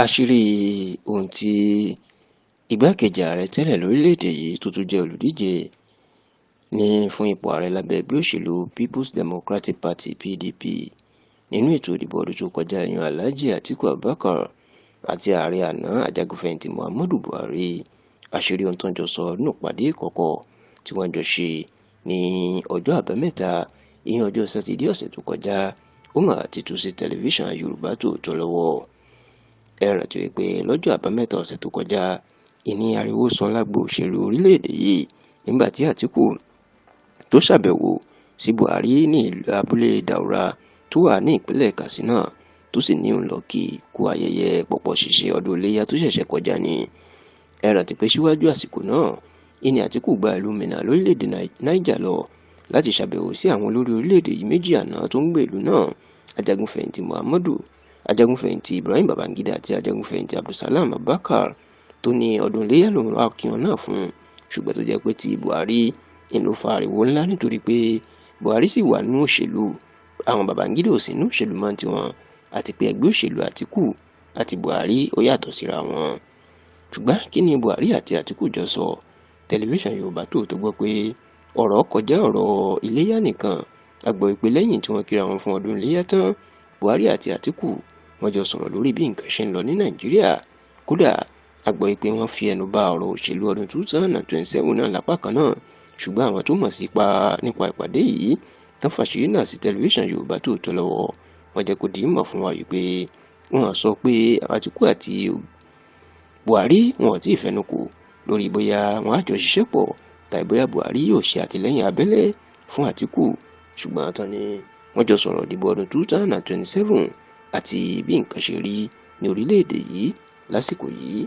àṣírí ohun tí igbákejì ààrẹ tẹ́lẹ̀ lórílẹ̀‐èdè yìí tó tún jẹ́ olùdíje ní fún ipò ààrẹ lábẹ́ ẹgbẹ́ òṣèlú People's Democratic Party (PDP) nínú ètò ìdìbò ọdún tó kọjá yan Alhaji Atiku Abubakar àti ààrẹ àná ajagunfẹ̀yìntì Muhammadu Buhari. Àṣírí ohun tó ń jọ sọ nínú ìpàdé ìkọ̀kọ̀ tí wọ́n jọ ṣe ní ọjọ́ àbámẹ́ta ìyẹn ọjọ́ sátidé ọ̀sẹ̀ tó kọjá ó mà ti tú sí tẹlifíṣàn Yorùbá Tòótọ́ lọ́wọ́. Ẹ rántí wípé lọ́jọ́ àbámẹ́ta ọ̀sẹ̀ tó kọjá ìní ariwo sán lágbo òṣèlú orílẹ̀-èdè yìí nígbà tí Àtíkù tó ṣàbẹ̀wò sí Buhari ní ìlú abúlé Daura tó wà ní ìpínlẹ̀ Katsina tó sì ní òun lọ kí kú ayẹyẹ pọ̀pọ̀ ṣìnṣìn ọdún iléyà tó ṣẹ̀ṣẹ̀ kọjá ni. Ẹ rántí pé síwájú àsìkò náà ìní Àtíkù gba ìlú Minna lórílẹ̀-èdè Niger lọ láti ṣàbẹ̀wò sí àwọn olórí orílẹ̀-èdè yìí méjì àná tó ń gbé ìlú náà, ajagunfẹ̀yìntì Ibrahim Babangida àti ajagunfẹ̀yìntì Abdulsalam Abubakar tó ní ọdún iléyà lòun wá kí wọn náà fún, ṣùgbọ́n tó jẹ́ pé ti Buhari ló fa ariwo ńlá nítorí pé Buhari sì wà nínú òṣèlú, àwọn Babangida ò sí nínú òṣèlú mọ́ tiwọn, àti pé ẹgbẹ́ òṣèlú Àtíkù àti Buhari ó yàtọ̀ síra wọn. Ṣùgbọ́n kí ni Buhari àti Àtíkù jọ sọ? Tẹlifíṣàn Yorùbá Tòótọ́ gbọ́ pé ọ̀rọ̀ kọjá ọ̀rọ̀ iléyà nìkan. A gbọ́ pé lẹ́yìn tí wọ́n kíra wọn fún ọdún iléyà tán, Buhari àti Àtíkù wọ́n jọ sọ̀rọ̀ lórí bí nǹkan ṣe ń lọ ní Nàìjíríà. Kódà a gbọ́ pé wọ́n fi ẹnu bà ọ̀rọ̀ òṣèlú ọdún 2027 náà lápá kan náà, ṣùgbọ́n àwọn tó mọ̀ nípa ìpàdé yìí tán fàṣírí náà sí tẹlifíṣàn Yorùbá Tòótọ́ lọ́wọ́. Wọ́n jẹ́ kó di mọ̀ fún wa wípé wọ́n sọ pé Àtíkù àti Buhari wọn ò tí ì fẹnukò lórí bóyá wọn á jọ ṣiṣẹ́ pọ̀ tàbí bóyá Buhari yóò ṣe àtìlẹ́yìn abẹ́lé fún Àtíkù, ṣùgbọ́n tán ni wọ́n jọ sọ̀rọ̀ ìdìbò ọdún 2027 àti bí nǹkan ṣe rí ní orílẹ̀-èdè yìí lásìkò yìí.